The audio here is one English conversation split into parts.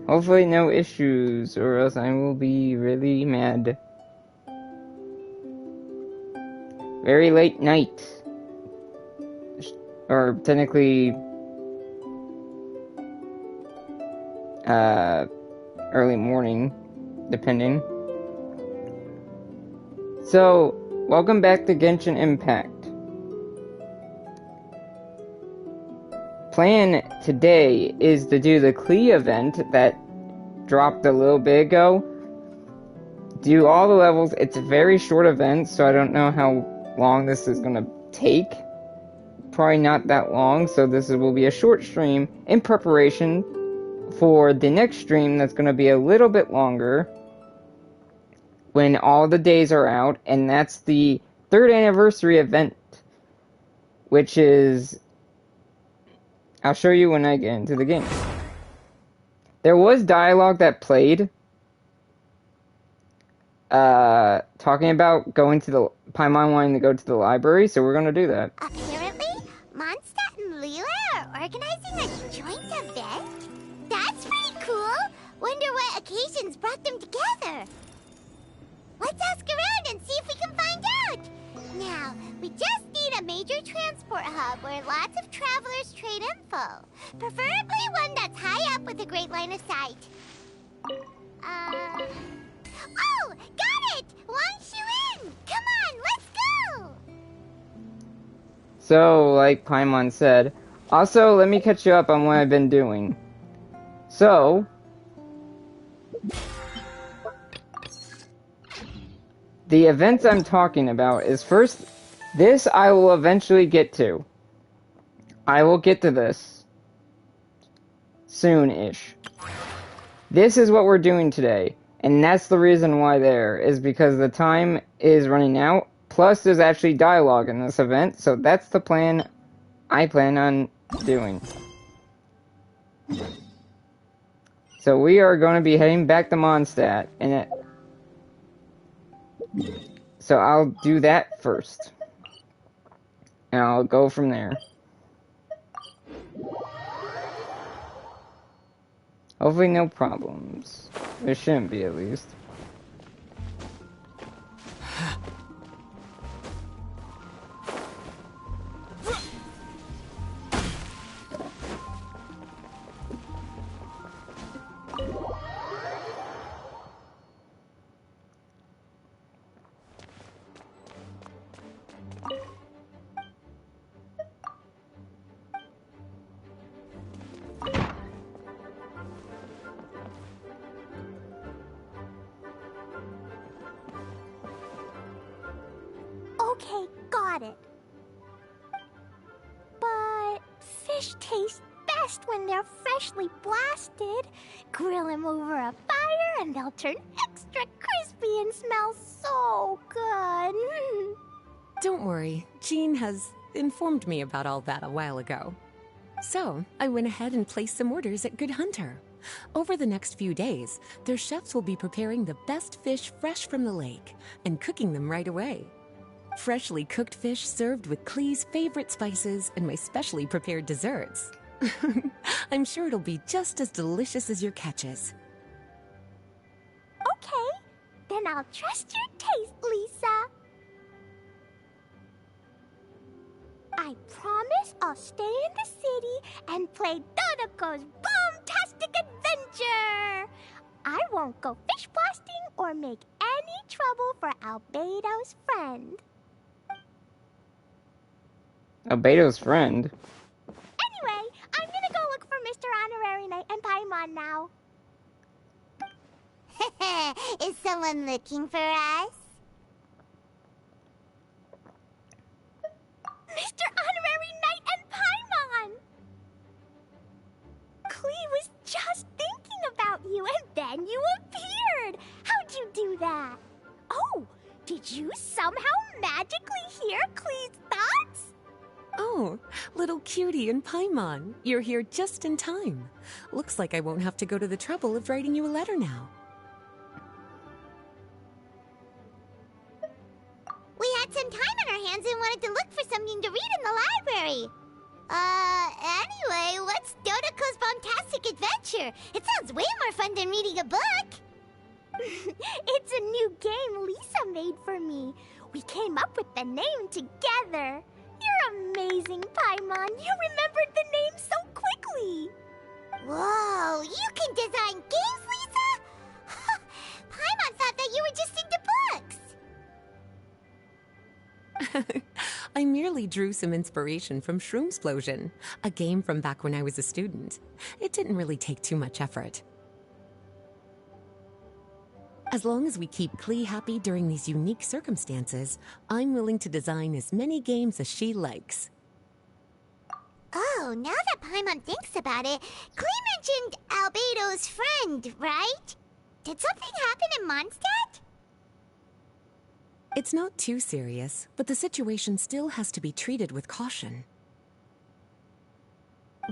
Hopefully no issues, or else I will be really mad. Very late night. Or technically... early morning, depending. So, welcome back to Genshin Impact. Plan today is to do the Klee event that dropped a little bit ago. Do all the levels. It's a very short event, so I don't know how long this is going to take. Probably not that long, so this will be a short stream in preparation for the next stream that's going to be a little bit longer when all the days are out, and that's the 3rd anniversary event, which is... I'll show you when I get into the game. There was dialogue that played talking about going to the... Paimon wanting to go to the library, so we're going to do that. Apparently, Mondstadt and Lisa are organizing a joint event? That's pretty cool. Wonder what occasions brought them together. Let's ask around and see if we can find out. Now, we just need a major transport hub where lots of travelers trade info. Preferably one that's high up with a great line of sight. Oh, got it! Launch you in! Come on, let's go! So, like Paimon said, also, let me catch you up on what I've been doing. So, the events I'm talking about is first, this I will eventually get to. I will get to this soon-ish. This is what we're doing today, and that's the reason why is because the time is running out, plus there's actually dialogue in this event, so that's the plan I plan on doing. So we are going to be heading back to Mondstadt, and so I'll do that first. And I'll go from there. Hopefully no problems. There shouldn't be, at least. Okay, got it. But fish taste best when they're freshly blasted. Grill them over a fire and they'll turn extra crispy and smell so good. Don't worry, Jean has informed me about all that a while ago. So, I went ahead and placed some orders at Good Hunter. Over the next few days, their chefs will be preparing the best fish fresh from the lake and cooking them right away. Freshly cooked fish served with Klee's favorite spices and my specially prepared desserts. I'm sure it'll be just as delicious as your catches. Okay, then I'll trust your taste, Lisa. I promise I'll stay in the city and play Dodoko's boom-tastic adventure. I won't go fish blasting or make any trouble for Albedo's friend. Albedo's friend? Anyway, I'm gonna go look for Mr. Honorary Knight and Paimon now. Is someone looking for us? Mr. Honorary Knight and Paimon! Klee was just thinking about you and then you appeared! How'd you do that? Oh, did you somehow magically hear Klee's thoughts? Oh, little cutie and Paimon, you're here just in time. Looks like I won't have to go to the trouble of writing you a letter now. We had some time on our hands and wanted to look for something to read in the library. Anyway, what's Dodoko's Bombastic Adventure? adventure. It sounds way more fun than reading a book. It's a new game Lisa made for me. We came up with the name together. You're amazing, Paimon. You remembered the name so quickly. Whoa, you can design games, Lisa? Paimon thought that you were just into books. I merely drew some inspiration from Shroomsplosion, a game from back when I was a student. It didn't really take too much effort. As long as we keep Klee happy during these unique circumstances, I'm willing to design as many games as she likes. Oh, now that Paimon thinks about it, Klee mentioned Albedo's friend, right? Did something happen in Mondstadt? It's not too serious, but the situation still has to be treated with caution.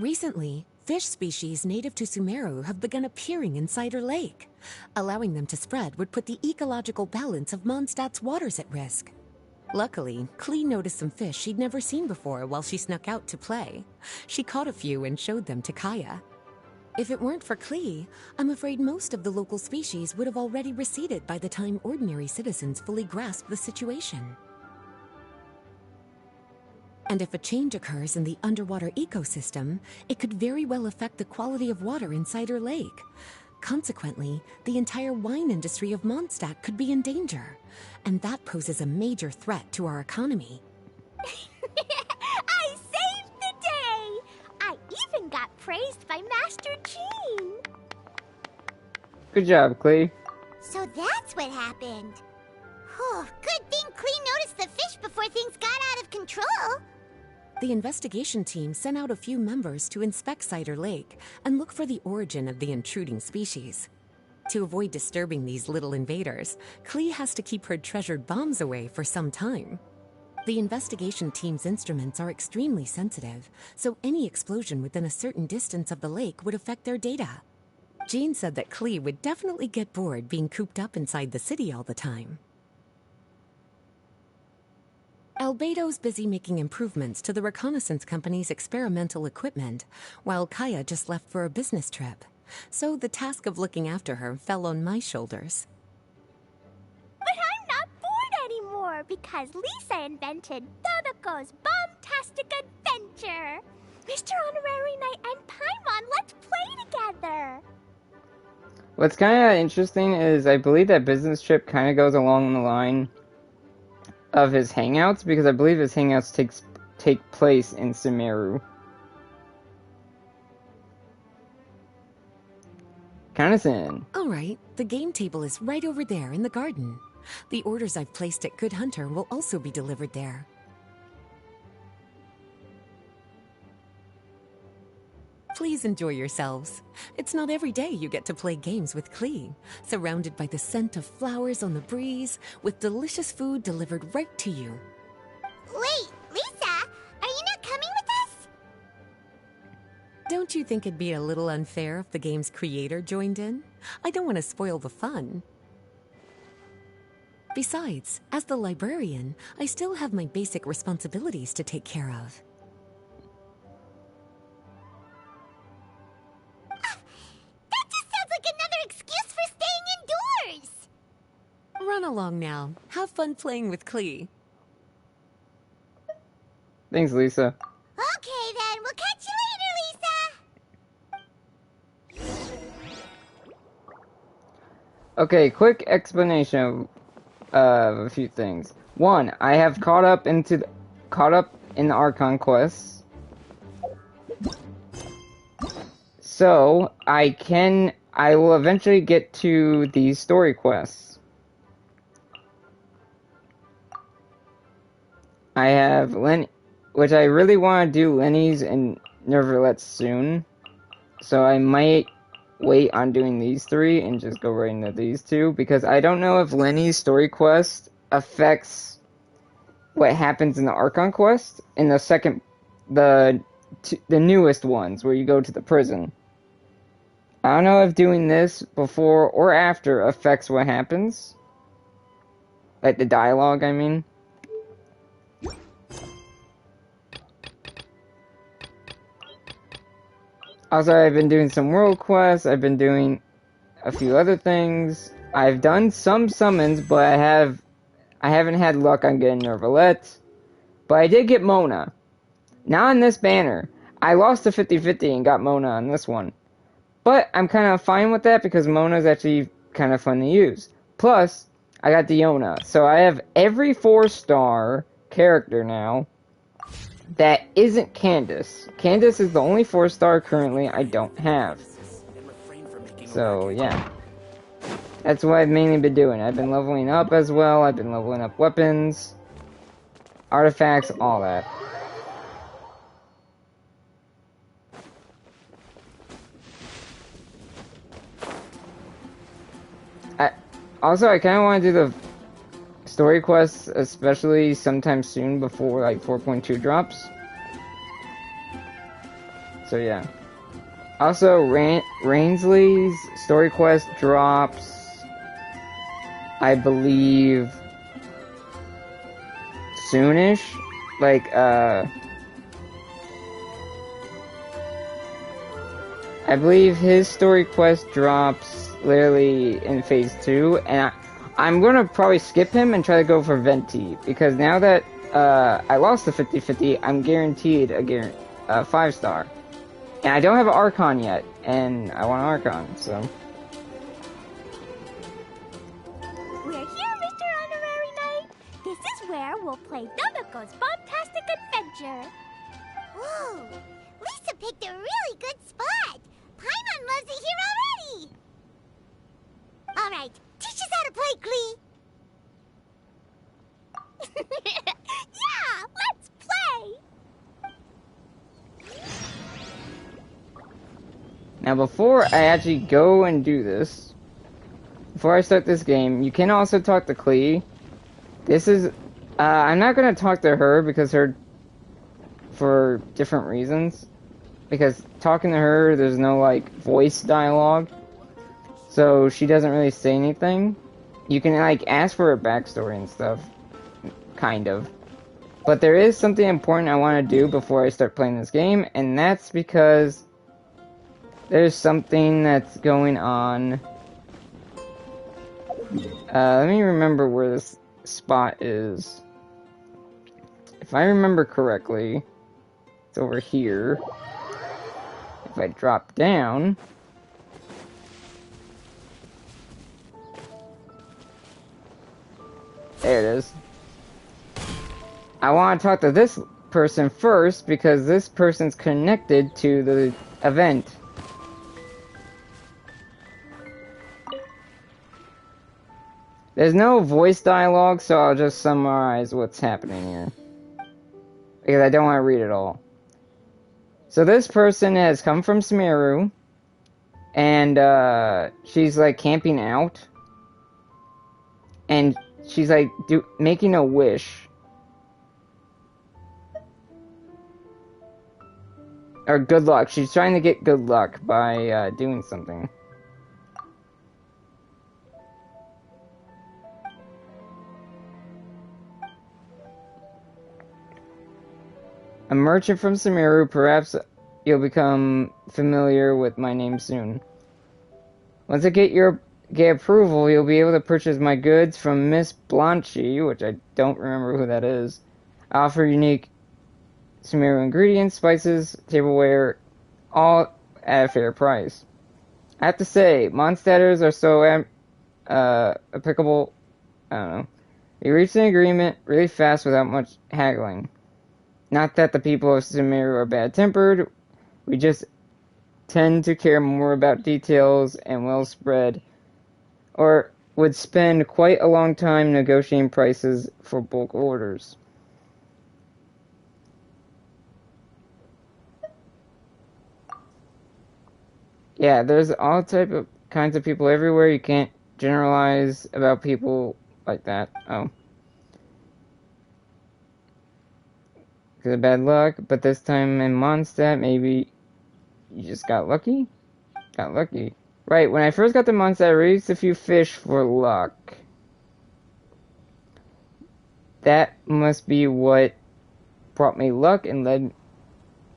Recently, fish species native to Sumeru have begun appearing in Cider Lake. Allowing them to spread would put the ecological balance of Mondstadt's waters at risk. Luckily, Klee noticed some fish she'd never seen before while she snuck out to play. She caught a few and showed them to Kaya. If it weren't for Klee, I'm afraid most of the local species would have already receded by the time ordinary citizens fully grasp the situation. And if a change occurs in the underwater ecosystem, it could very well affect the quality of water in Cider Lake. Consequently, the entire wine industry of Mondstadt could be in danger, and that poses a major threat to our economy. I saved the day! I even got praised by Master Jean! Good job, Klee. So that's what happened. Whew, good thing Klee noticed the fish before things got out of control. The investigation team sent out a few members to inspect Cider Lake and look for the origin of the intruding species. To avoid disturbing these little invaders, Klee has to keep her treasured bombs away for some time. The investigation team's instruments are extremely sensitive, so any explosion within a certain distance of the lake would affect their data. Jean said that Klee would definitely get bored being cooped up inside the city all the time. Albedo's busy making improvements to the reconnaissance company's experimental equipment, while Kaya just left for a business trip. So the task of looking after her fell on my shoulders. But I'm not bored anymore because Lisa invented Dodoko's Bombtastic Adventure. Mr. Honorary Knight and Paimon, let's play together. What's kind of interesting is I believe that business trip kind of goes along the line of his hangouts, because I believe his hangouts take place in Sumeru. Kinda sin. Alright, the game table is right over there in the garden. The orders I've placed at Good Hunter will also be delivered there. Please enjoy yourselves. It's not every day you get to play games with Klee, surrounded by the scent of flowers on the breeze, with delicious food delivered right to you. Wait, Lisa, are you not coming with us? Don't you think it'd be a little unfair if the game's creator joined in? I don't want to spoil the fun. Besides, as the librarian, I still have my basic responsibilities to take care of. That just sounds like another excuse for staying indoors. Run along now. Have fun playing with Klee. Thanks, Lisa. Okay then, we'll catch you later, Lisa. Okay, quick explanation of a few things. One, I have caught up in the Archon quests. So, I will eventually get to the story quests. I have which I really want to do Lenny's and Nervalets soon. So I might wait on doing these three and just go right into these two, because I don't know if Lenny's story quest affects what happens in the Archon quest in the newest ones where you go to the prison. I don't know if doing this before or after affects what happens. Like the dialogue, I mean. Also, I've been doing some world quests. I've been doing a few other things. I've done some summons, but I haven't had luck on getting Nervalette. But I did get Mona. Not on this banner. I lost to 50-50 and got Mona on this one. But I'm kind of fine with that because Mona is actually kind of fun to use. Plus, I got Diona. So I have every 4-star character now that isn't Candace. Candace is the only 4-star currently I don't have. So, yeah. That's what I've mainly been doing. I've been leveling up as well. I've been leveling up weapons, artifacts, all that. Also, I kind of want to do the story quests, especially sometime soon before like 4.2 drops. So yeah. Also, Rainsley's story quest drops, I believe, soonish. Like, I believe his story quest drops literally in phase 2, and I'm gonna probably skip him and try to go for Venti, because now that I lost the 50-50, I'm guaranteed a 5-star. And I don't have an Archon yet, and I want an Archon, so. We're here, Mr. Honorary Knight. This is where we'll play Donaco's Bombastic Adventure. Whoa, Lisa picked a really good spot. Paimon loves it here already. All right, teach us how to play, Klee. Yeah, let's play. Now, before I actually go and do this, before I start this game, you can also talk to Klee. This is, I'm not going to talk to her because for different reasons. Because talking to her, there's no, like, voice dialogue. So she doesn't really say anything. You can, like, ask for her backstory and stuff. Kind of. But there is something important I want to do before I start playing this game, and that's because there's something that's going on. Let me remember where this spot is. If I remember correctly, it's over here. If I drop down, there it is. I want to talk to this person first because this person's connected to the event. There's no voice dialogue, so I'll just summarize what's happening here. Because I don't want to read it all. So this person has come from Sumeru, and she's like camping out. And she's like making a wish. Or good luck. She's trying to get good luck by doing something. A merchant from Sumeru, perhaps you'll become familiar with my name soon. Once I get approval, you'll be able to purchase my goods from Miss Blanchy, which I don't remember who that is. I offer unique Sumeru ingredients, spices, tableware, all at a fair price. I have to say, Mondstadters are so applicable. I don't know. We reached an agreement really fast without much haggling. Not that the people of Sumeru are bad-tempered, we just tend to care more about details and well-spread, or would spend quite a long time negotiating prices for bulk orders. Yeah, there's all kinds of people everywhere. You can't generalize about people like that. Oh. Because of bad luck, but this time in Mondstadt, maybe you just got lucky? Got lucky. Right, when I first got to Mondstadt, I released a few fish for luck. That must be what brought me luck and led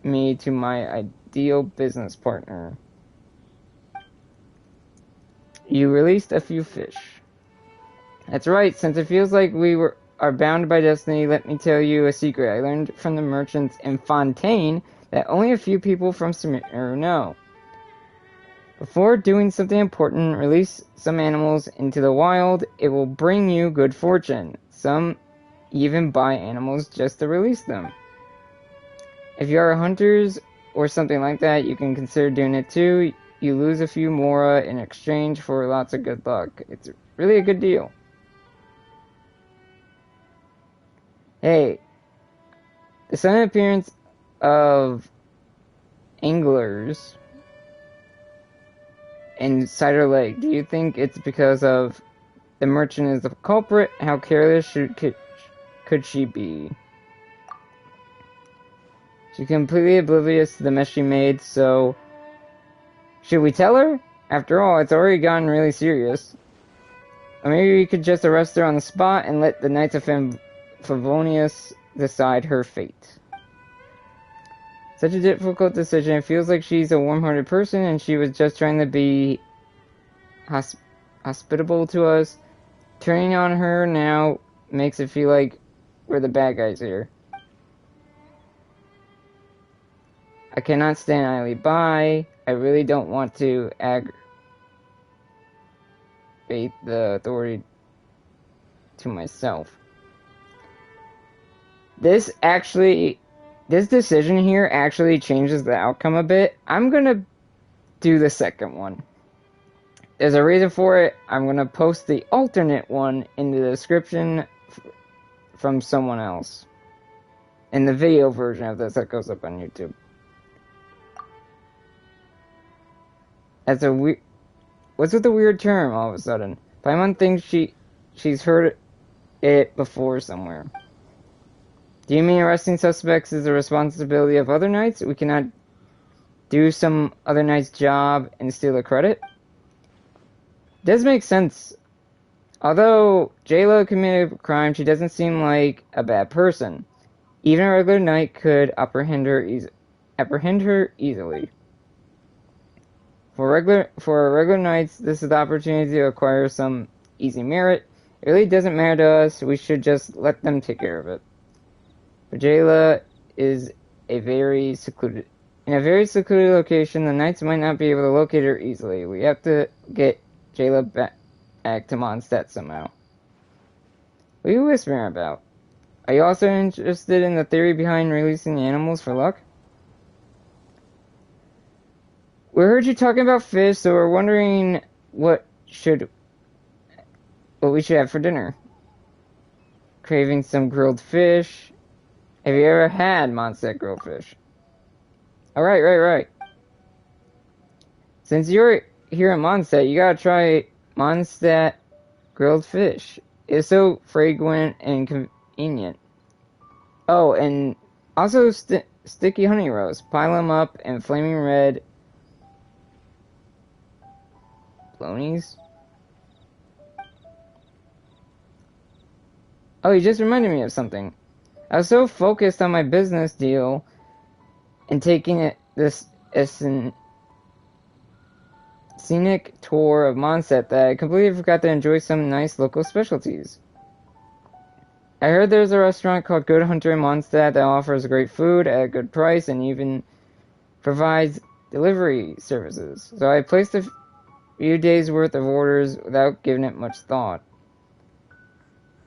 me to my ideal business partner. You released a few fish. That's right, since it feels like are bound by destiny, let me tell you a secret I learned from the merchants in Fontaine that only a few people from Sumeru know. Before doing something important, release some animals into the wild. It will bring you good fortune. Some even buy animals just to release them. If you are hunters or something like that, you can consider doing it too. You lose a few mora in exchange for lots of good luck. It's really a good deal. Hey, the sudden appearance of anglers in Cider Lake, do you think it's because of the merchant is the culprit? How careless could she be? She's completely oblivious to the mess she made, so should we tell her? After all, it's already gotten really serious. Or maybe we could just arrest her on the spot and let the Knights of Favonius decide her fate. Such a difficult decision. It feels like she's a warm-hearted person and she was just trying to be hospitable to us. Turning on her now makes it feel like we're the bad guys here. I cannot stand idly by. I really don't want to aggravate the authority to myself. This decision here actually changes the outcome a bit. I'm gonna do the second one. There's a reason for it. I'm gonna post the alternate one in the description from someone else. In the video version of this that goes up on YouTube. That's a weird... What's with the weird term all of a sudden? Paimon thinks she's heard it before somewhere. Do you mean arresting suspects is the responsibility of other knights? We cannot do some other knight's job and steal the credit? It does make sense. Although Jayla committed a crime, she doesn't seem like a bad person. Even a regular knight could apprehend her easily. For regular knights, this is the opportunity to acquire some easy merit. It really doesn't matter to us. We should just let them take care of it. But Jayla is in a very secluded location. The knights might not be able to locate her easily. We have to get Jayla back to Mondstadt somehow. What are you whispering about? Are you also interested in the theory behind releasing the animals for luck? We heard you talking about fish, so we're wondering what we should have for dinner. Craving some grilled fish. Have you ever had Mondstadt grilled fish? Alright, right. Since you're here in Mondstadt, you gotta try Mondstadt grilled fish. It's so fragrant and convenient. Oh, and also sticky honey roast. Pile them up in flaming red bolognas. Oh, you just reminded me of something. I was so focused on my business deal and taking this scenic tour of Mondstadt that I completely forgot to enjoy some nice local specialties. I heard there's a restaurant called Good Hunter in Mondstadt that offers great food at a good price and even provides delivery services. So I placed a few days worth of orders without giving it much thought.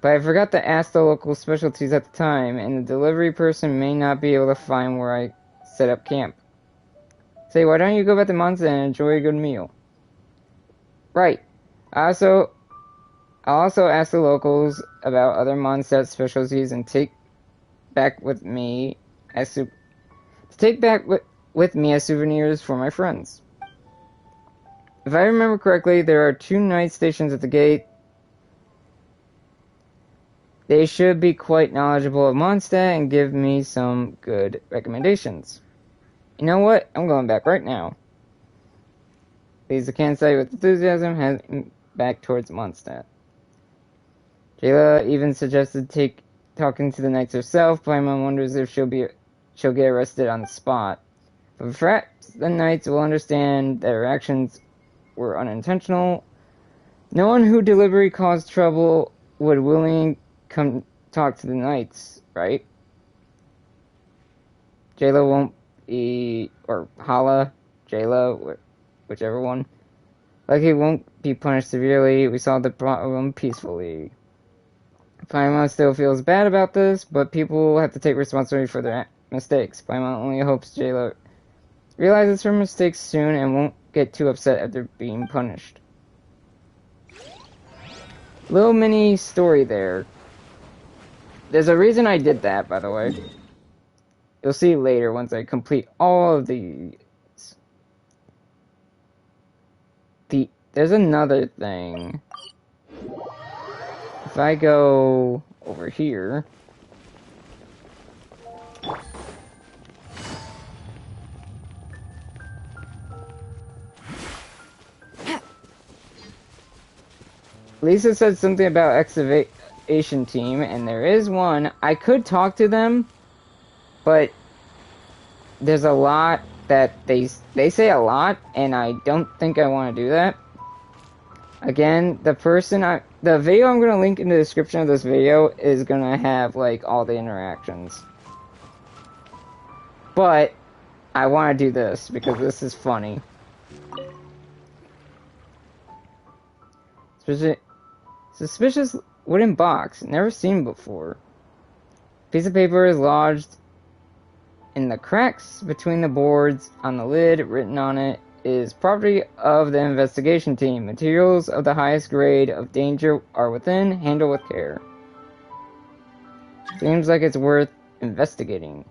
But I forgot to ask the local specialties at the time, and the delivery person may not be able to find where I set up camp. Say, why don't you go back to Mondstadt and enjoy a good meal? Right. I'll also ask the locals about other Mondstadt specialties and take back with me as souvenirs for my friends. If I remember correctly, there are 2 night stations at the gate. They should be quite knowledgeable of Mondstadt and give me some good recommendations. You know what? I'm going back right now. Lisa can't say with enthusiasm, heading back towards Mondstadt. Jayla even suggested talking to the knights herself. Paimon wonders if she'll get arrested on the spot. But perhaps the knights will understand their actions were unintentional. No one who deliberately caused trouble would willingly come talk to the knights, right? Jayla won't be, or Hala, Jayla, whichever one. Like he won't be punished severely. We solved the problem peacefully. Paimon still feels bad about this, but people have to take responsibility for their mistakes. Paimon only hopes Jayla realizes her mistakes soon and won't get too upset after being punished. Little mini story there. There's a reason I did that, by the way. You'll see later once I complete all of these. There's another thing. If I go over here... Lisa said something about excavation team, and there is one. I could talk to them, but there's a lot that they say a lot, and I don't think I want to do that. Again, the video I'm going to link in the description of this video is going to have, like, all the interactions. But I want to do this, because this is funny. Suspicious wooden box, never seen before. Piece of paper is lodged in the cracks between the boards on the lid. Written on it is property of the investigation team. Materials of the highest grade of danger are within. Handle with care. Seems like it's worth investigating.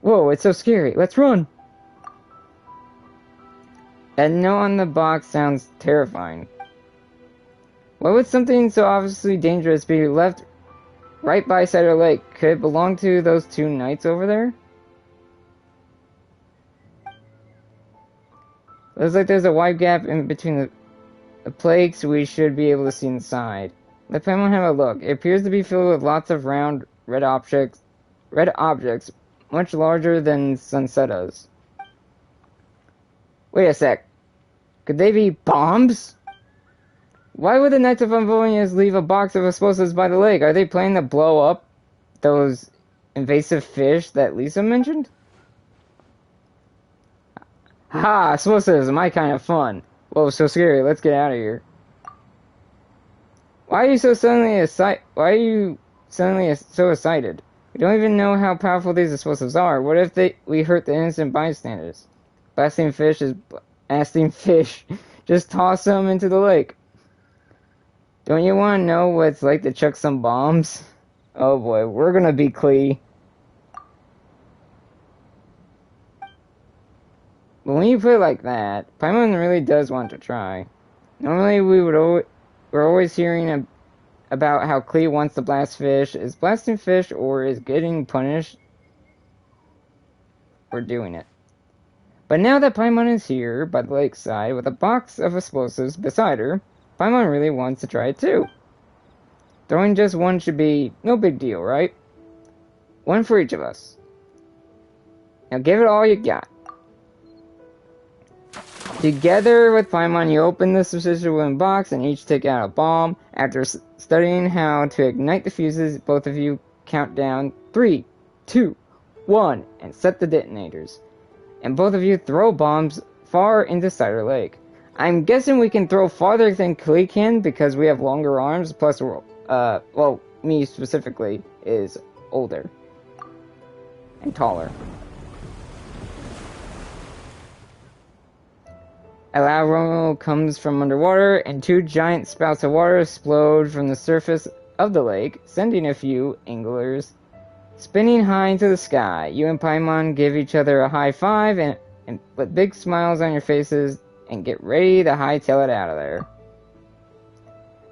Whoa, it's so scary. Let's run! That note on the box sounds terrifying. Why would something so obviously dangerous be left right by Cider Lake? Could it belong to those two knights over there? Looks like there's a wide gap in between the plaques. We should be able to see inside. Let Paimon have a look. It appears to be filled with lots of round red objects, much larger than Sunsetta's. Wait a sec. Could they be bombs? Why would the Knights of Unvolius leave a box of explosives by the lake? Are they planning to blow up those invasive fish that Lisa mentioned? Ha! Explosives, my kind of fun. Whoa, so scary. Let's get out of here. Why are you so suddenly so excited? We don't even know how powerful these explosives are. What if we hurt the innocent bystanders? Blasting fish. Just toss them into the lake. Don't you want to know what it's like to chuck some bombs? Oh boy, we're gonna be Klee. But when you put it like that, Paimon really does want to try. Normally we're always hearing about how Klee wants to blast fish. Is blasting fish or is getting punished? We're doing it. But now that Paimon is here by the lakeside with a box of explosives beside her, Paimon really wants to try it too. Throwing just one should be no big deal, right? One for each of us. Now give it all you got. Together with Paimon, you open the suspicious wooden box and each take out a bomb. After studying how to ignite the fuses, both of you count down 3, 2, 1, and set the detonators. And both of you throw bombs far into Cider Lake. I'm guessing we can throw farther than Klee can because we have longer arms, plus we're, well, me specifically is older and taller. A loud rumble comes from underwater, and 2 giant spouts of water explode from the surface of the lake, sending a few anglers spinning high into the sky. You and Paimon give each other a high five and with big smiles on your faces, and get ready to hightail it out of there.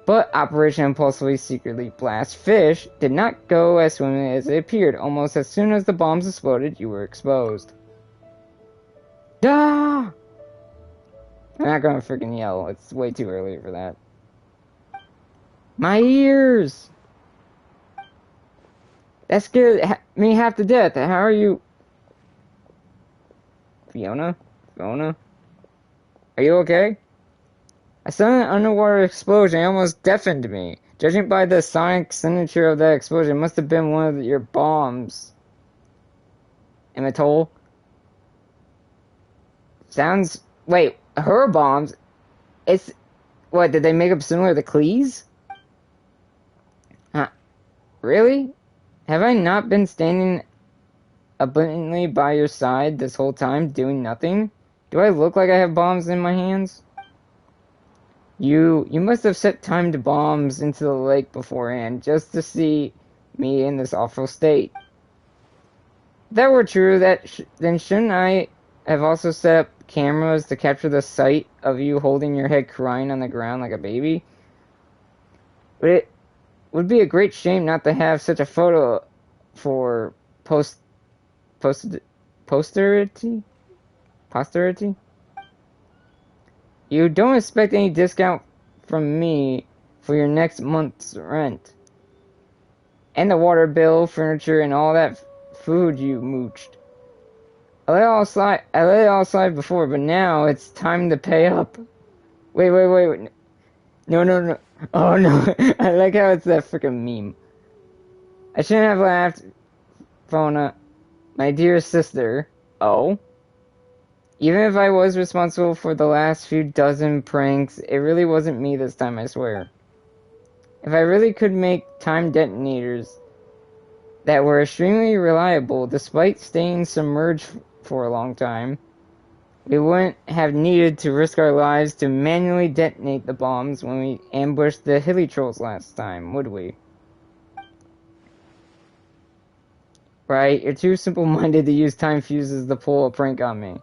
But Operation Impulsively Secretly Blast Fish did not go as swimmingly as it appeared. Almost as soon as the bombs exploded, you were exposed. Dah! I'm not gonna freaking yell. It's way too early for that. My ears! That scared me half to death. How are you... Fiona? Fiona? Are you okay? I saw an underwater explosion. It almost deafened me. Judging by the sonic signature of that explosion, it must have been one of your bombs. Imitol? Sounds... Wait, her bombs? It's... What, did they make them similar to Klee's? Huh. Really? Have I not been standing abundantly by your side this whole time, doing nothing? Do I look like I have bombs in my hands? You must have set timed bombs into the lake beforehand, just to see me in this awful state. If that were true, then shouldn't I have also set up cameras to capture the sight of you holding your head crying on the ground like a baby? But it would be a great shame not to have such a photo for posterity? You don't expect any discount from me for your next month's rent. And the water bill, furniture, and all that food you mooched. I let it all slide before, but now it's time to pay up. Wait. No. Oh no. I like how it's that freaking meme. I shouldn't have laughed, Fauna. My dear sister. Oh? Even if I was responsible for the last few dozen pranks, it really wasn't me this time, I swear. If I really could make time detonators that were extremely reliable, despite staying submerged for a long time, we wouldn't have needed to risk our lives to manually detonate the bombs when we ambushed the hilly trolls last time, would we? Right? You're too simple-minded to use time fuses to pull a prank on me.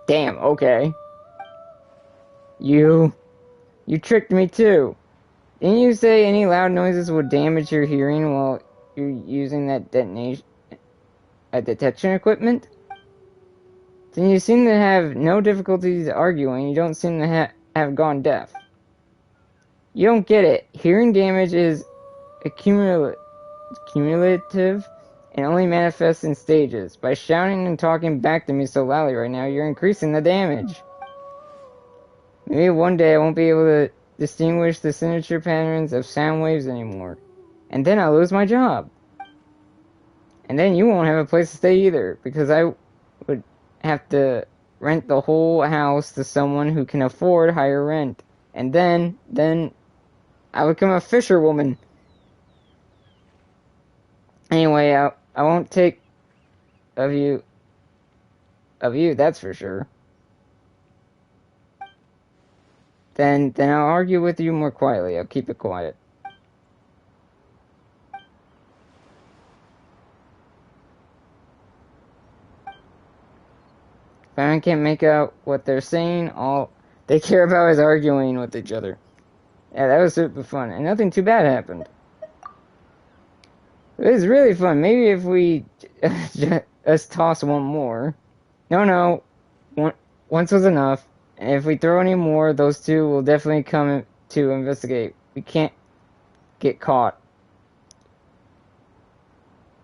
Damn, okay. You tricked me too. Didn't you say any loud noises would damage your hearing while you're using that detection equipment? Then you seem to have no difficulties arguing. You don't seem to have gone deaf. You don't get it. Hearing damage is cumulative and only manifests in stages. By shouting and talking back to me so loudly right now, you're increasing the damage. Maybe one day I won't be able to distinguish the signature patterns of sound waves anymore. And then I'll lose my job. And then you won't have a place to stay either, because I would have to rent the whole house to someone who can afford higher rent. And then I would become a fisherwoman. Anyway, I won't take of you, that's for sure. Then I'll argue with you more quietly. I'll keep it quiet. If I can't make out what they're saying, all they care about is arguing with each other. Yeah, that was super fun, and nothing too bad happened. It was really fun. Maybe if we just toss one more. No. Once was enough. And if we throw any more, those two will definitely come to investigate. We can't get caught.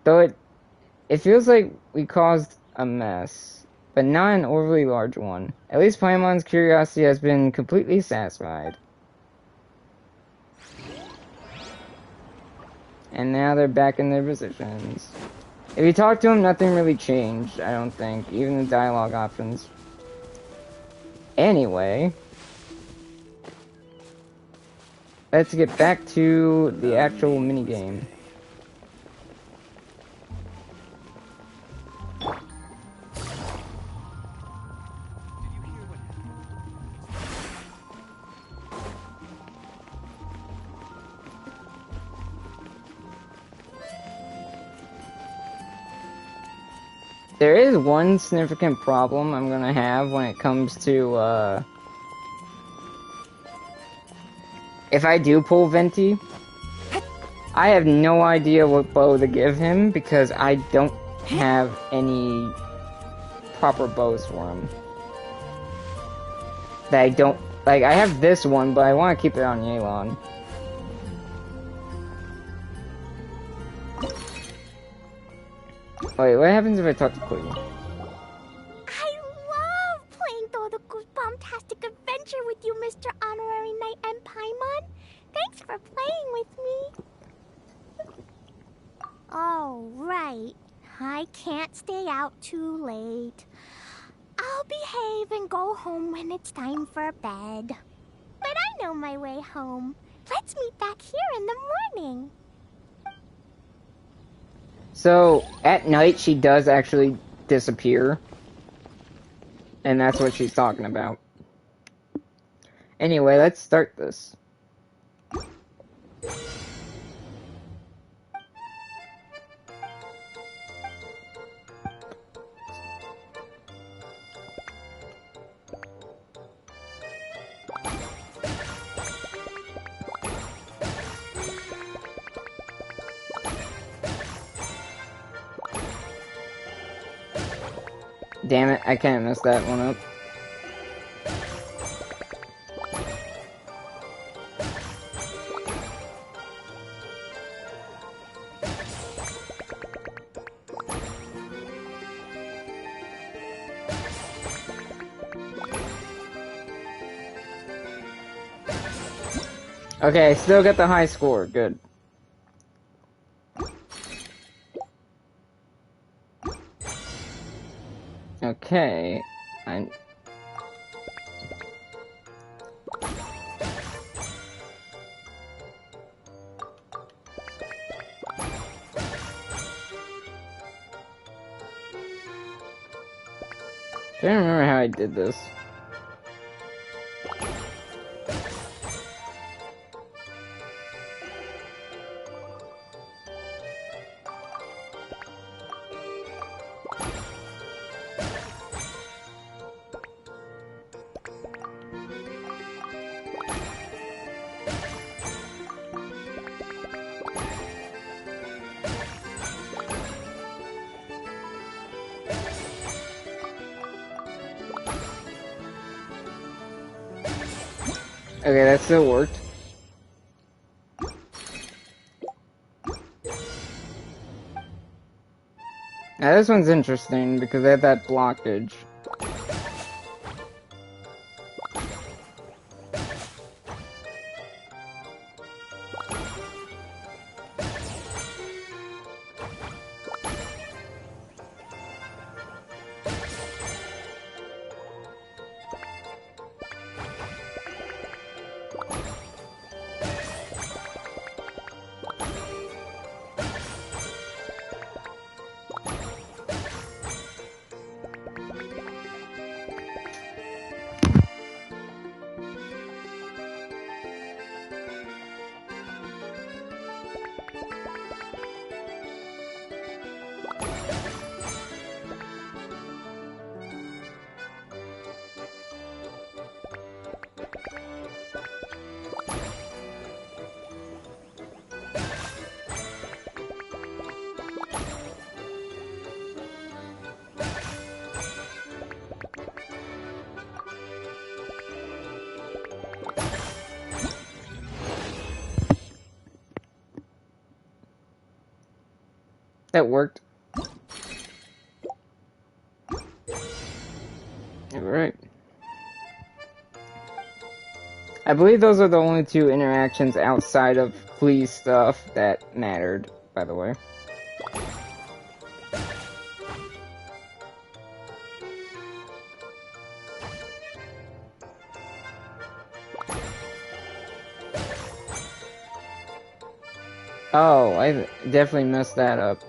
Though it feels like we caused a mess, but not an overly large one. At least Paimon's curiosity has been completely satisfied. And now they're back in their positions. If you talk to them, nothing really changed, I don't think. Even the dialogue options. Anyway, let's get back to the actual minigame. There is one significant problem I'm gonna have when it comes to, if I do pull Venti, I have no idea what bow to give him because I don't have any proper bows for him. That I don't, like, I have this one, but I want to keep it on Yelan. Wait, what happens if I talk to Klee? I epic adventure with you, Mr. Honorary Knight and Paimon. Thanks for playing with me. Oh, right. I can't stay out too late. I'll behave and go home when it's time for bed. But I know my way home. Let's meet back here in the morning. So, at night, she does actually disappear. And that's what she's talking about. Anyway, let's start this. Damn it, I can't mess that one up. Okay, I still got the high score. Good. Okay, I'm... I don't remember how I did this. Okay, that still worked. Now this one's interesting because they have that blockage. That worked. Alright. I believe those are the only two interactions outside of Klee's stuff that mattered, by the way. Oh, I definitely messed that up.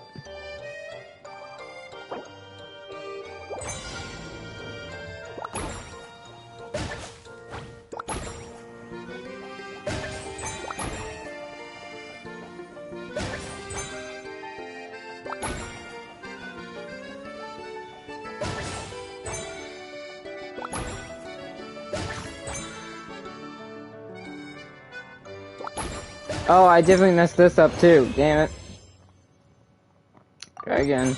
Oh, I definitely messed this up too. Damn it. Try again.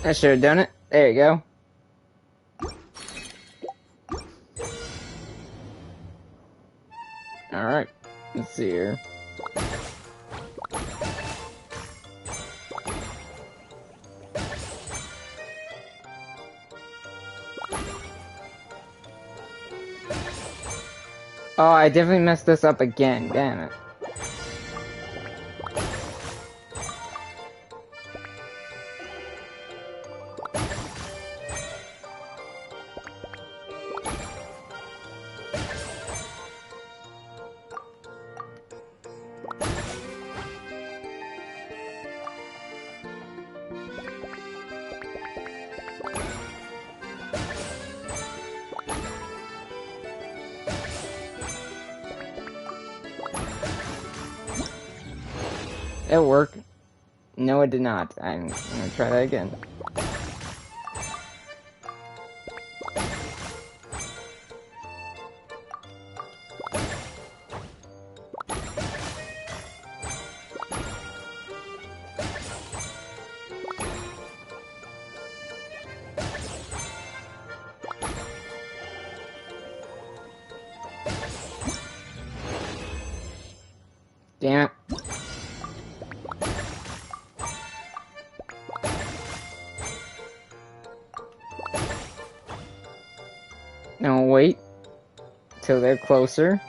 I should have done it. There you go. Alright. Let's see here. Oh, I definitely messed this up again. Damn it. It worked. No, it did not. I'm gonna try that again. Damn it. Now wait till they're closer.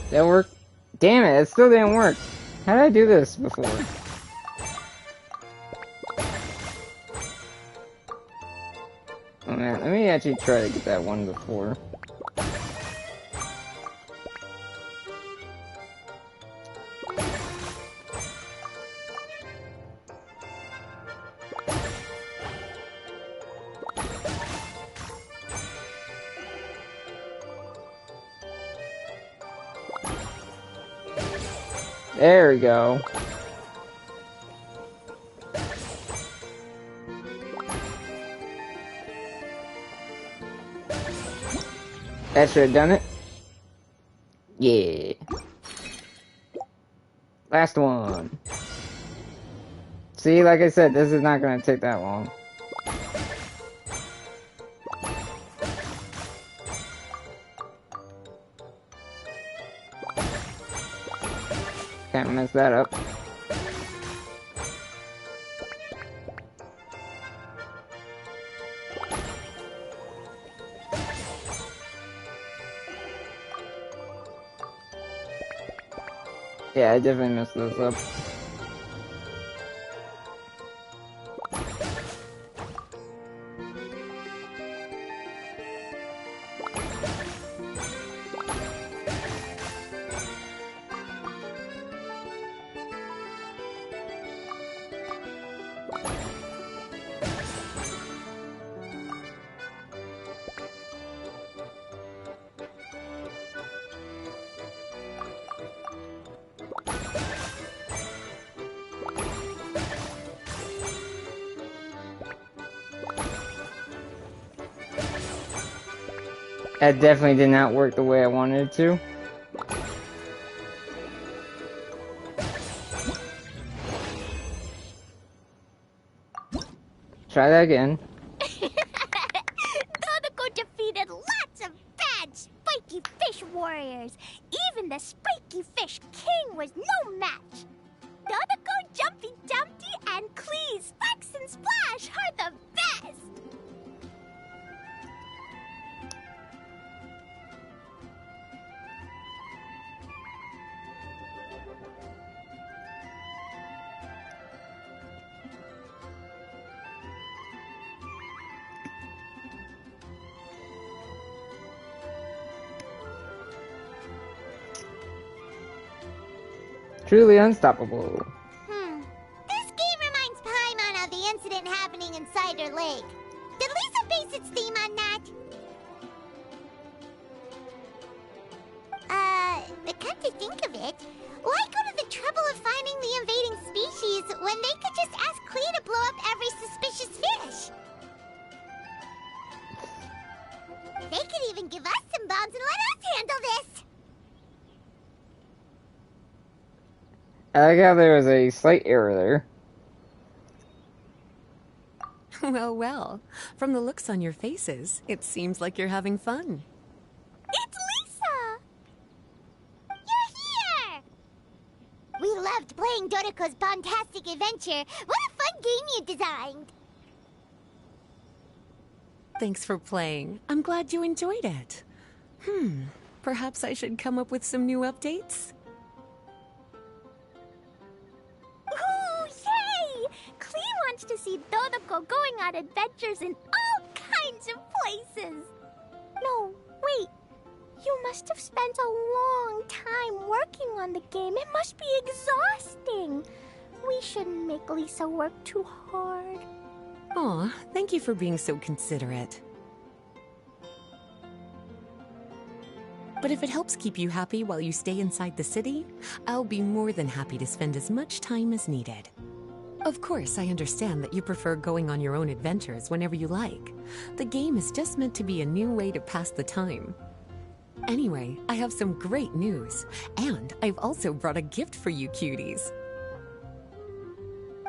That worked. Damn it, it still didn't work. How did I do this before? Oh man, let me actually try to get that one before. There we go. That should have done it. Yeah. Last one. See, like I said, this is not going to take that long. Can't mess that up. Yeah, I definitely messed this up. That definitely did not work the way I wanted it to. Try that again. Dodoco defeated lots of bad spiky fish warriors. Even the spiky fish king was no match. Dodoco, Jumpy Dumpty, and Klee, Sparks and Splash are the best. Truly unstoppable. This game reminds Paimon of the incident happening in Cider Lake. Did Lisa base its theme on that? come to think of it, why go to the trouble of finding the invading species when they could just ask Klee to blow up every suspicious fish? They could even give us some bombs and let us handle this! I like how there was a slight error there. Well, well. From the looks on your faces, it seems like you're having fun. It's Lisa! You're here! We loved playing Dodoko's Bombtastic Adventure. What a fun game you designed! Thanks for playing. I'm glad you enjoyed it. Perhaps I should come up with some new updates? Ooh, yay! Klee wants to see Dodoko going on adventures in all kinds of places. No, wait. You must have spent a long time working on the game. It must be exhausting. We shouldn't make Lisa work too hard. Aw, thank you for being so considerate. But if it helps keep you happy while you stay inside the city, I'll be more than happy to spend as much time as needed. Of course, I understand that you prefer going on your own adventures whenever you like. The game is just meant to be a new way to pass the time. Anyway, I have some great news, and I've also brought a gift for you cuties.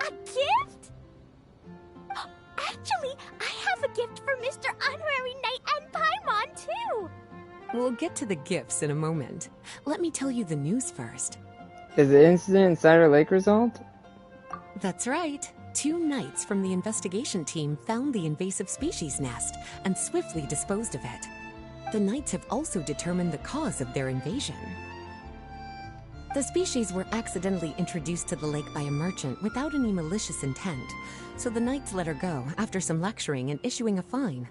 A gift? Actually, I have a gift for Mr. Honorary Knight and Paimon, too. We'll get to the gifts in a moment. Let me tell you the news first. Is the incident in Cider Lake resolved? That's right. 2 knights from the investigation team found the invasive species nest and swiftly disposed of it. The knights have also determined the cause of their invasion. The species were accidentally introduced to the lake by a merchant without any malicious intent, so the knights let her go after some lecturing and issuing a fine.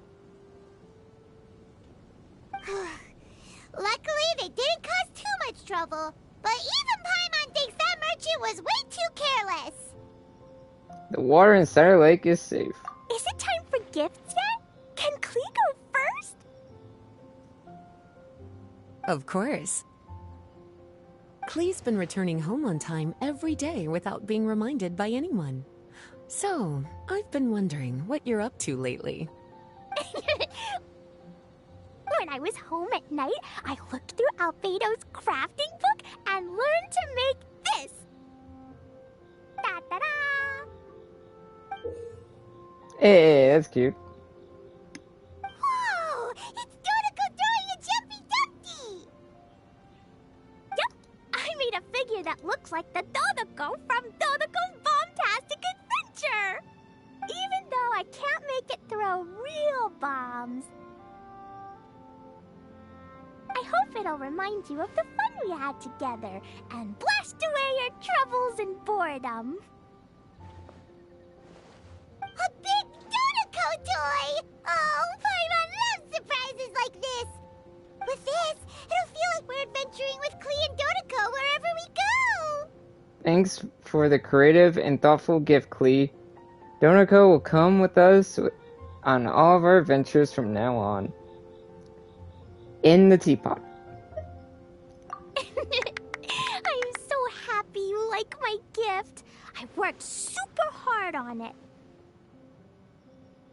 Luckily, they didn't cause too much trouble. But even Paimon thinks that merchant was way too careless. The water in Cider Lake is safe. Is it time for gifts yet? Can Klee go first? Of course. Klee's been returning home on time every day without being reminded by anyone. So, I've been wondering what you're up to lately. When I was home at night, I looked through Albedo's crafting book and learned to make this. Da-da-da! Hey, that's cute. Whoa! It's Dodoko throwing a jumpy dumpty! Yep, I made a figure that looks like the Dodoko from Dodoko's Bombtastic Adventure! Even though I can't make it throw real bombs. I hope it'll remind you of the fun we had together and blast away your troubles and boredom. A big Dodoko toy! Oh, Paimon loves surprises like this! With this, it'll feel like we're adventuring with Klee and Dodoko wherever we go! Thanks for the creative and thoughtful gift, Klee. Donoko will come with us on all of our adventures from now on. In the teapot. I'm so happy you like my gift. I worked super hard on it.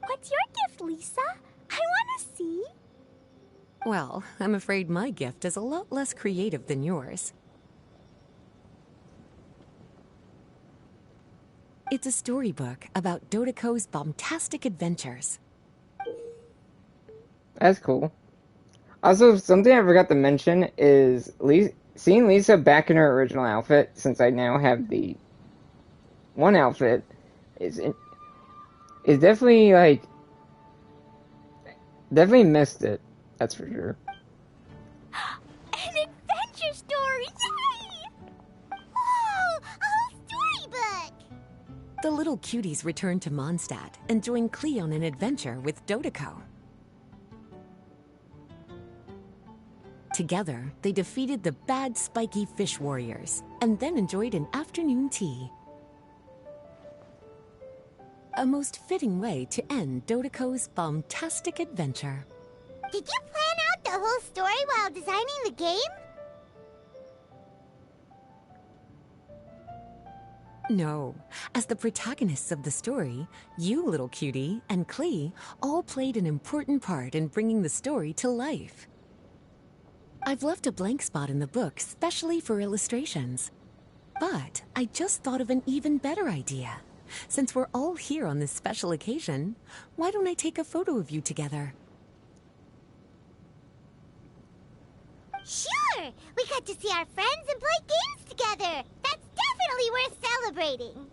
What's your gift, Lisa? I want to see. Well, I'm afraid my gift is a lot less creative than yours. It's a storybook about Dodoko's bombtastic adventures. That's cool. Also, something I forgot to mention is seeing Lisa back in her original outfit, since I now have the one outfit, is definitely, like, definitely missed it. That's for sure. An adventure story! Yay! Whoa! A whole storybook! The little cuties return to Mondstadt and join Klee on an adventure with Dodoko. Together, they defeated the bad spiky fish warriors and then enjoyed an afternoon tea. A most fitting way to end Dodoko's bombtastic adventure. Did you plan out the whole story while designing the game? No. As the protagonists of the story, you, little cutie, and Klee all played an important part in bringing the story to life. I've left a blank spot in the book specially for illustrations. But I just thought of an even better idea. Since we're all here on this special occasion, why don't I take a photo of you together? Sure! We got to see our friends and play games together! That's definitely worth celebrating!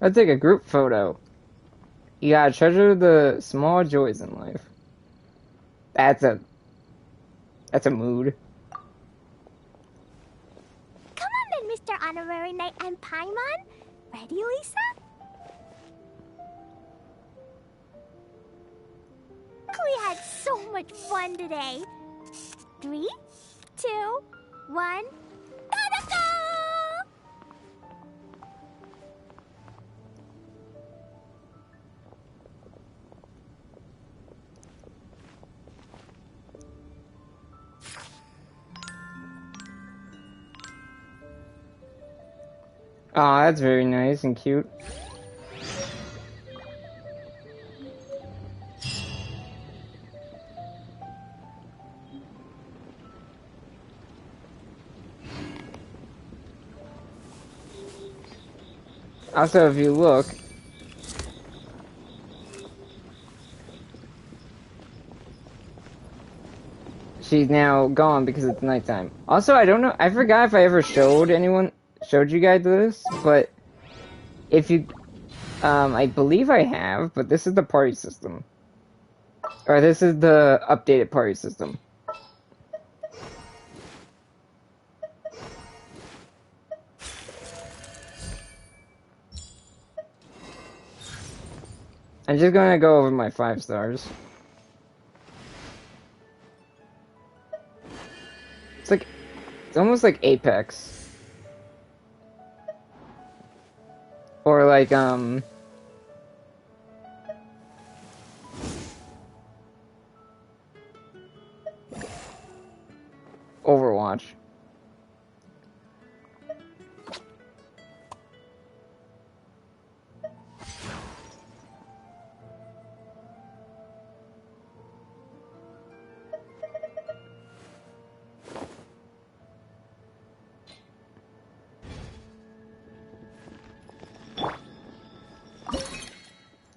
Let's take a group photo. You gotta treasure the small joys in life. That's a mood. Come on then, Mr. Honorary Knight and Paimon. Ready, Lisa? We had so much fun today. 3, 2, 1, gotta go! Oh, that's very nice and cute. Also, if you look, she's now gone because it's nighttime. Also, I don't know, I forgot if I ever showed you guys this, but if you, I believe I have, but this is the party system. Or this is the updated party system. I'm just gonna go over my 5 stars. It's almost like Apex. Or like, Overwatch.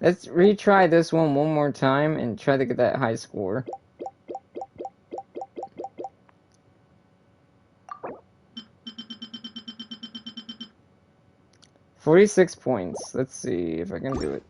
Let's retry this one more time and try to get that high score. $46 points. Let's see if I can do it.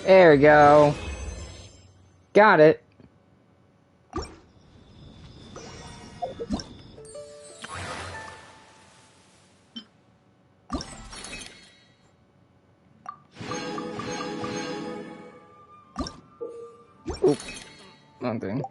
There we go. Got it. Oop. One thing.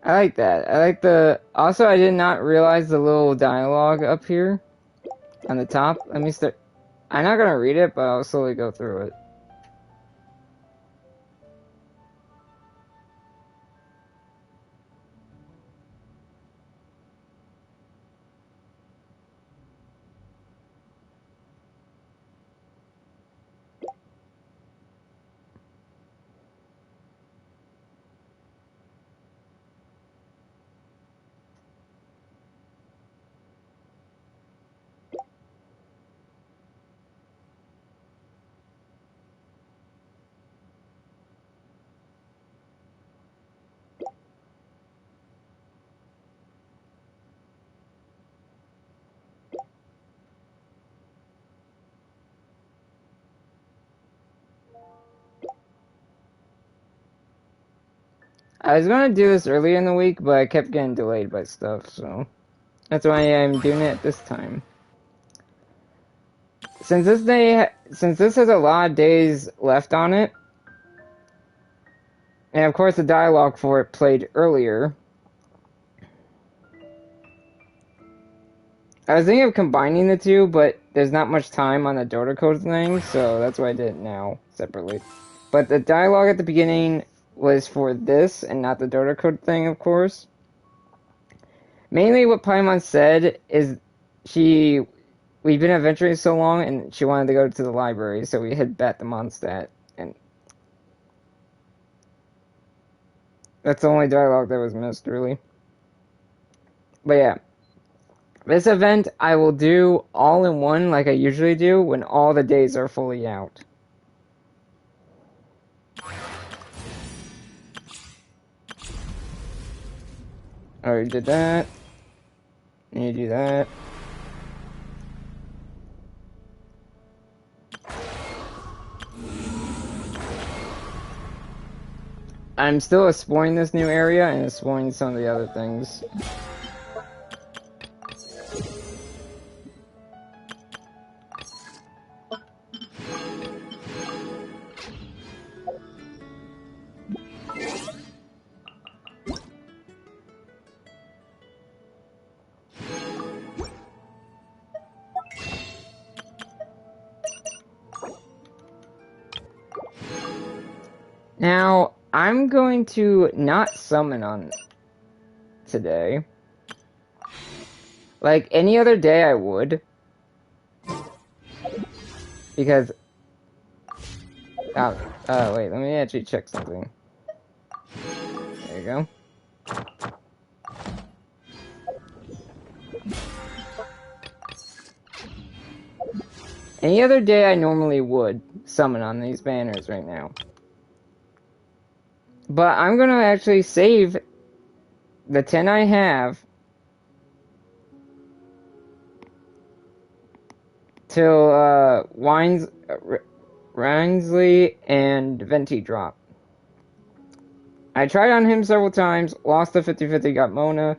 I like that. I like the... Also, I did not realize the little dialogue up here on the top. Let me start... I'm not gonna read it, but I'll slowly go through it. I was gonna do this earlier in the week, but I kept getting delayed by stuff, so that's why I'm doing it this time. Since this has a lot of days left on it, and of course the dialogue for it played earlier, I was thinking of combining the two, but there's not much time on the Dota code thing, so that's why I did it now, separately. But the dialogue at the beginning was for this, and not the Dota code thing, of course. Mainly what Paimon said is we've been adventuring so long, and she wanted to go to the library, so we head back to Mondstadt, and that's the only dialogue that was missed, really. But yeah. This event I will do all in one like I usually do when all the days are fully out. I already did that. Need to do that. I'm still exploring this new area and exploring some of the other things. Now, I'm going to not summon on today. Like any other day I would. Because... wait, let me actually check something. There you go. Any other day I normally would summon on these banners right now. But I'm gonna actually save the 10 I have till Rangsley and Venti drop. I tried on him several times, lost the 50-50, got Mona.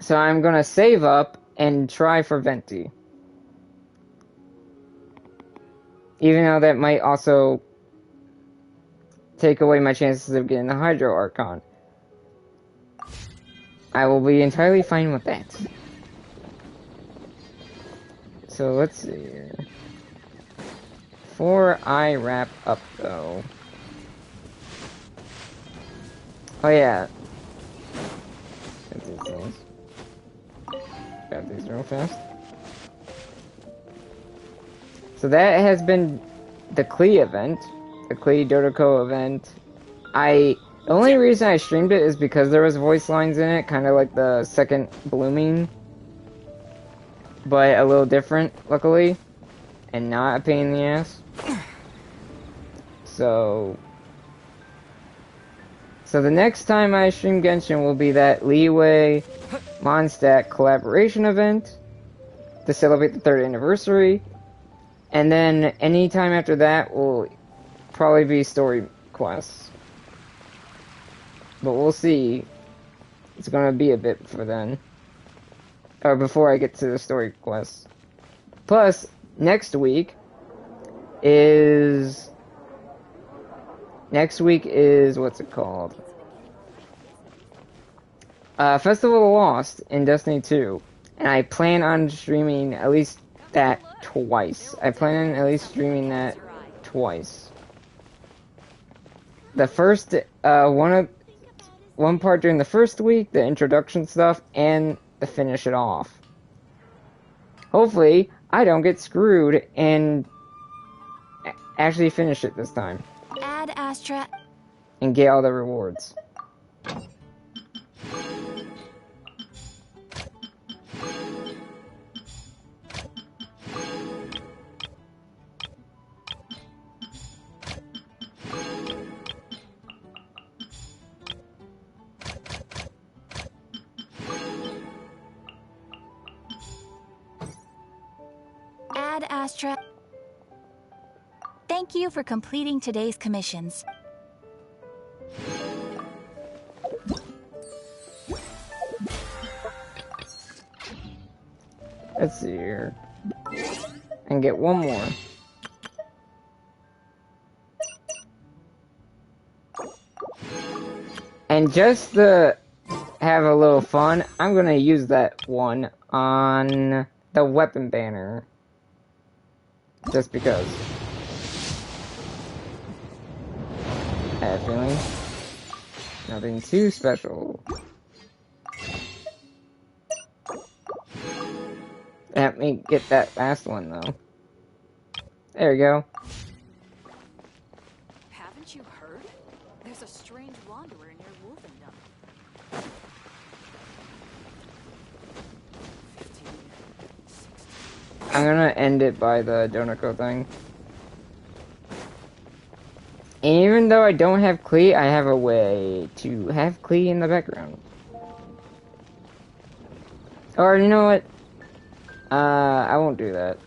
So I'm gonna save up and try for Venti. Even though that might also take away my chances of getting the Hydro Archon. I will be entirely fine with that. So let's see here. Before I wrap up though. Oh yeah. Get these things. Grab these real fast. So that has been the Klee event. The Klee Dotoko event. The only reason I streamed it is because there was voice lines in it, kind of like the second blooming, but a little different, luckily, and not a pain in the ass. So the next time I stream Genshin will be that Leeway Mondstadt collaboration event to celebrate the 3rd anniversary, and then any time after that will probably be story quests. But we'll see. It's gonna be a bit for then. Or before I get to the story quests. Plus, next week is... what's it called? Festival of the Lost in Destiny 2. And I plan on streaming at least that twice. I plan on at least streaming that twice. The first, one part during the first week, the introduction stuff, and to finish it off. Hopefully, I don't get screwed and actually finish it this time. Add Astra. And get all the rewards. Add Astra. Thank you for completing today's commissions. Let's see here. And get one more. And just to have a little fun, I'm gonna use that one on the weapon banner. Just because. I have a feeling. Nothing too special. Let me get that last one, though. There we go. Haven't you heard? There's a strange wanderer near Wolfendom. 15, 16. I'm gonna end it by the Donako thing. And even though I don't have Klee, I have a way to have Klee in the background. Or, you know what? I won't do that.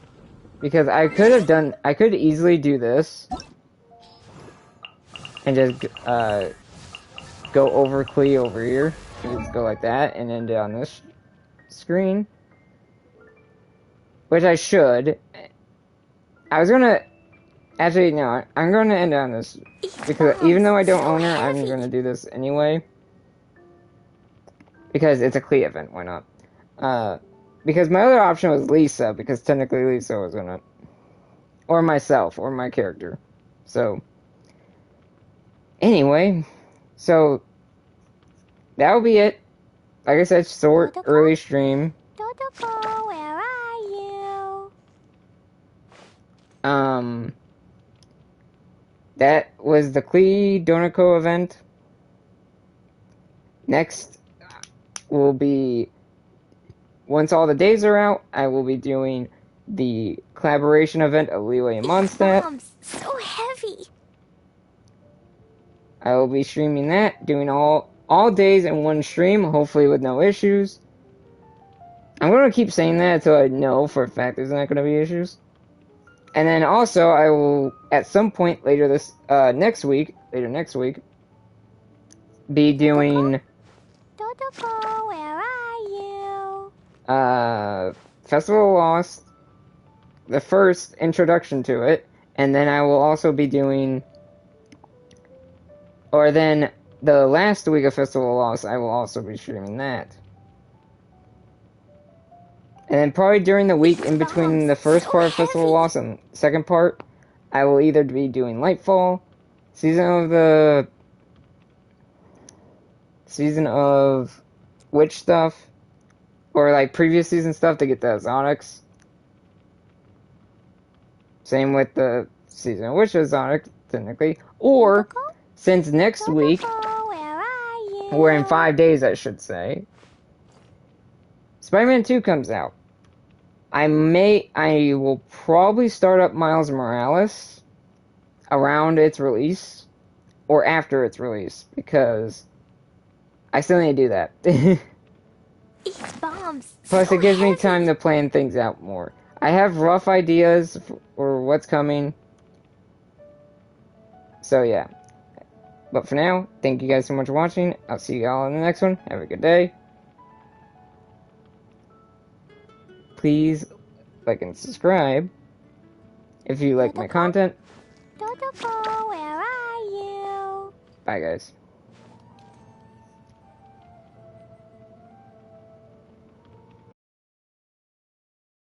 Because I could easily do this. And just, go over Klee over here. Just go like that, and end it on this screen. Which I should. I was gonna... Actually, no, I'm gonna end it on this. Because even though I don't own her, I'm gonna do this anyway. Because it's a Klee event, why not? Because my other option was Lisa, because technically Lisa was gonna... Or myself, or my character. So... Anyway, so... That'll be it. Like I said, short, early stream. Dodoko, where are you? That was the Klee Donako event. Next will be... Once all the days are out, I will be doing the collaboration event of Liyue and Mondstadt. Bombs, so heavy. I will be streaming that, doing all days in one stream, hopefully with no issues. I'm going to keep saying that until I know for a fact there's not going to be issues. And then also, I will, at some point later next week, be doing... Dodoko, where are you? Festival of Lost, the first introduction to it, and then I will also be doing, or then the last week of Festival of Lost, I will also be streaming that. And then probably during the week in between the first part of Festival of Lost and second part, I will either be doing Lightfall, Season of Witch stuff, or like previous season stuff to get the Exotics. Same with the Season of Witch Exotic, technically. Or, since next week, or in 5 days I should say, Spider-Man 2 comes out. I will probably start up Miles Morales around its release, or after its release, because I still need to do that. Bombs, Plus, so it gives me heavy. time to plan things out more. I have rough ideas for what's coming. So, yeah. But for now, thank you guys so much for watching. I'll see you all in the next one. Have a good day. Please like and subscribe if you like my content. Dodoko, where are you? Bye, guys.